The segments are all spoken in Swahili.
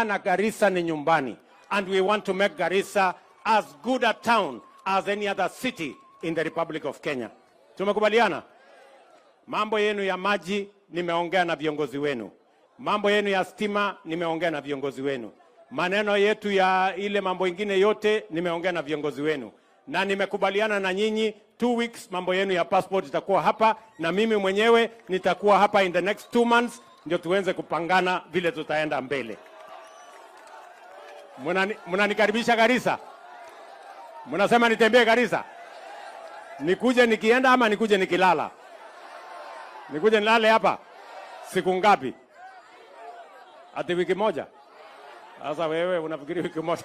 na Garissa ni nyumbani, and we want to make Garissa as good a town as any other city in the Republic of Kenya. Tumekubaliana? Mambo yenu ya maji nimeongea na viongozi wenu. Mambo yenu ya stima nimeongea na viongozi wenu. Maneno yetu ya ile mambo ingine yote nimeongea na viongozi wenu. Na nimekubaliana na nyinyi 2 weeks mambo yenu ya passport itakuwa hapa, na mimi mwenyewe nitakuwa hapa in the next 2 months, ndio tuweze kupangana vile tutaenda mbele. Mnanikaribisha Garissa? Mnasema nitembee Garissa? Nikuje nikienda ama nikuje nikilala? Nikuje nilale hapa? Siku ngapi? Ati wiki moja? Sasa wewe unafikiri wiki moja?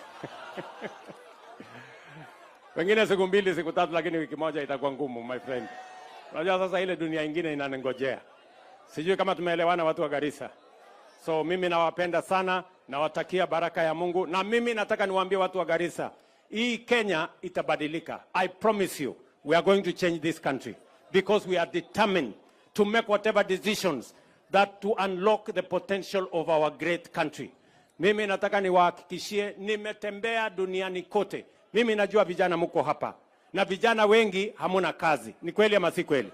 Pengine siku 2, siku 3, lakini wiki moja itakuwa ngumu, my friend. Unajua sasa ile dunia ingine inaningojea. Sijui kama tumeelewana watu wa Garissa. So mimi nawapenda sana, nawatakia baraka ya Mungu, na mimi nataka niwaambie watu wa Garissa, hii Kenya itabadilika. I promise you, we are going to change this country because we are determined to make whatever decisions that to unlock the potential of our great country. Mimi nataka niwahakikishie, nimetembea duniani kote. Mimi najua vijana mko hapa, na vijana wengi hamuna kazi. Ni kweli ama si kweli?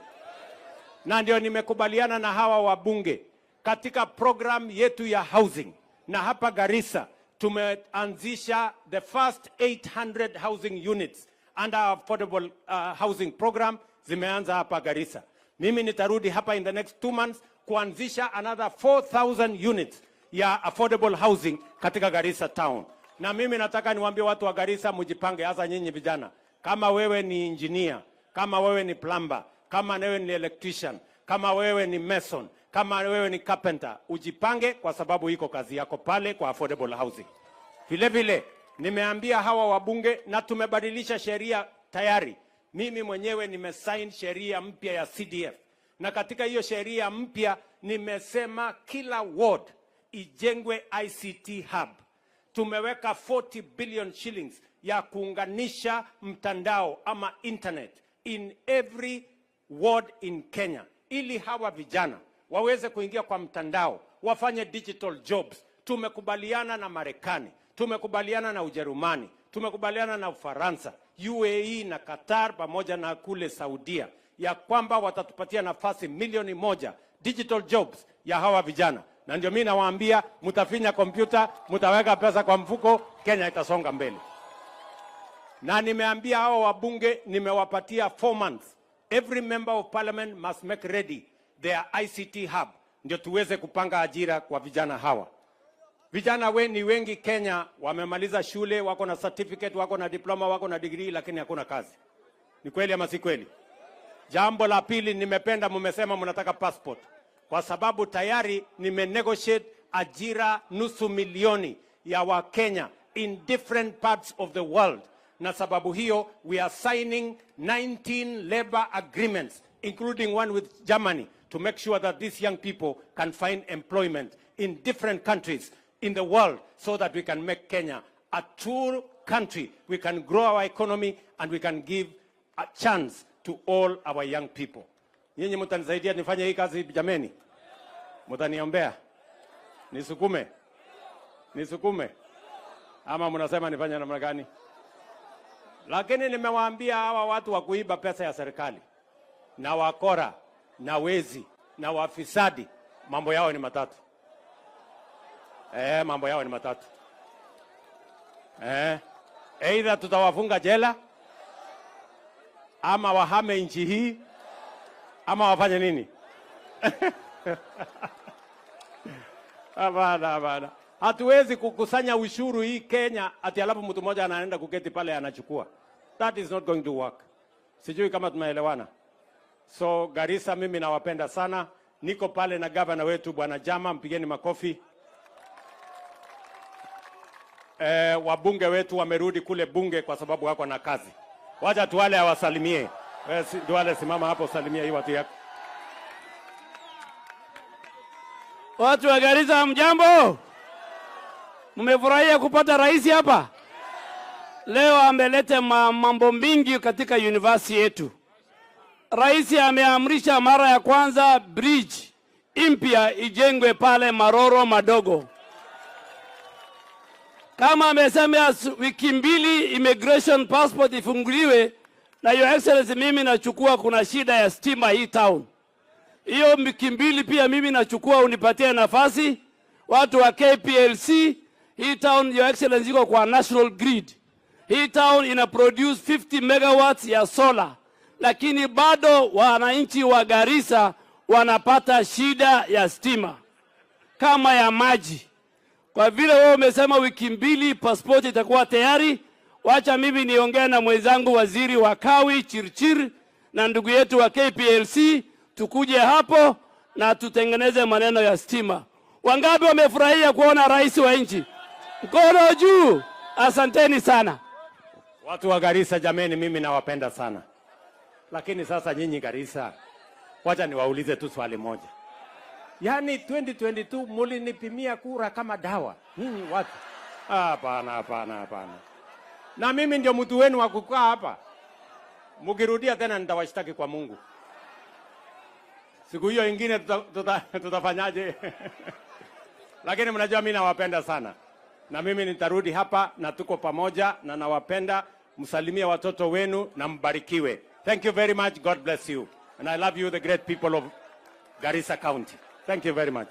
Na ndio nimekubaliana na hawa wabunge katika program yetu ya housing, na hapa Garissa tumeanzisha the first 800 housing units under our affordable housing program. Zimeanza hapa Garissa. Mimi nitarudi hapa in the next 2 months kuanzisha another 4,000 units ya affordable housing katika Garissa town. Na mimi nataka niwaambie watu wa Garissa, mjipange, hasa nyinyi vijana. Kama wewe ni engineer, kama wewe ni plumber, kama wewe ni electrician, kama wewe ni mason, kama wewe ni carpenter, ujipange kwa sababu iko kazi yako pale kwa affordable housing. Vile vile nimeambia hawa wabunge, na tumebadilisha sheria tayari. Mimi mwenyewe nimesign sheria mpya ya CDF. Na katika hiyo sheria mpya nimesema kila ward ijengwe ICT hub. Tumeweka 40 billion shillings ya kuunganisha mtandao ama internet in every ward in Kenya, ili hawa vijana waweze kuingia kwa mtandao, wafanye digital jobs. Tumekubaliana na Marekani, tumekubaliana na Ujerumani, tumekubaliana na Ufaransa, UAE na Qatar pamoja na kule Saudia, ya kwamba watatupatia nafasi 1,000,000 digital jobs ya hawa vijana. Na ndio mimi nawaambia, mtafinya kompyuta, mtaweka pesa kwa mfuko, Kenya itasonga mbele. Na nimeambia hao wabunge, nimewapatia 4 months. Every member of parliament must make ready their ICT hub, ndio tuweze kupanga ajira kwa vijana hawa. Vijana ni wengi Kenya wamemaliza shule, wako na certificate, wako na diploma, wako na degree, lakini hakuna kazi. Ni kweli ama si kweli? Jambo la pili, nimependa mmesema mnataka passport, kwa sababu tayari nimenegotiate ajira 500,000 ya Wakenya in different parts of the world. Na sababu hiyo we are signing 19 labor agreements, including one with Germany, to make sure that these young people can find employment in different countries in the world, so that we can make Kenya a true country. We can grow our economy and we can give a chance to all our young people. Nyinyi mtanisaidia nifanye hii kazi jameni? Mtaniombea? Nisukume? Nisukume? Ama mnasema nifanye namna gani? Lakini nimewaambia hawa watu wa kuiba pesa ya serikali, na wakora, na wezi, na wafisadi, mambo yao ni matatu. Mambo yao ni matatu. Either tutawafunga jela, ama wahame nchi hii, ama wafanye nini? Hapana. Hatuwezi kukusanya ushuru hii Kenya ati alafu mtu mmoja anaenda kuketi pale anachukua. That is not going to work. Sijui kama tumeelewana. So Garissa, mimi nawapenda sana. Niko pale na governor wetu Bwana Jama, mpigeni makofi. Wabunge wetu wamerudi kule bunge kwa sababu wako na kazi. Wacha tuwale awasalimie. Duale, simama hapo, salimia hii watu yako. Watu wa Garissa mjambo? Mmefurahia kupata rais hapa? Leo ameleta mambo mingi katika university yetu. Rais ameamrisha mara ya kwanza bridge impya ijengwe pale Maroro Madogo. kama amesema wiki mbili immigration passport ifunguliwe, na Your Excellency, mimi nachukua kuna shida ya stima hii town. Hiyo wiki mbili pia mimi nachukua unipatie nafasi. Watu wa KPLC, hii town Your Excellency iko kwa national grid. Hii town ina produce 50 megawatts ya solar, lakini bado wananchi wa Garissa wanapata shida ya stima kama ya maji. Kwa vile wewe umesema wiki mbili passport itakuwa tayari, wacha mimi niongee na mwenzangu waziri wa Kawi Chirchir na ndugu yetu wa KPLC, tukuje hapo na tutengeneze maneno ya stima. Wangapi wamefurahia kuona rais wa nchi? Mkono juu. Asanteni sana. Watu wa Garissa jameni, mimi nawapenda sana. Lakini sasa nyinyi Garissa, wacha niwaulize tu swali moja. Yaani 2022 mulinipimia kura kama dawa. Nyinyi watu. Hapana. Na mimi ndio mtu wenu wa kukaa hapa. Mukirudia tena nitawashtaki kwa Mungu. Siku hiyo ingine tutafanyaje? Lakini mnajua mimi nawapenda sana. Na mimi nitarudi hapa na tuko pamoja na nawapenda. Msalimie watoto wenu na mbarikiwe. Thank you very much. God bless you. And I love you, the great people of Garissa County. Thank you very much.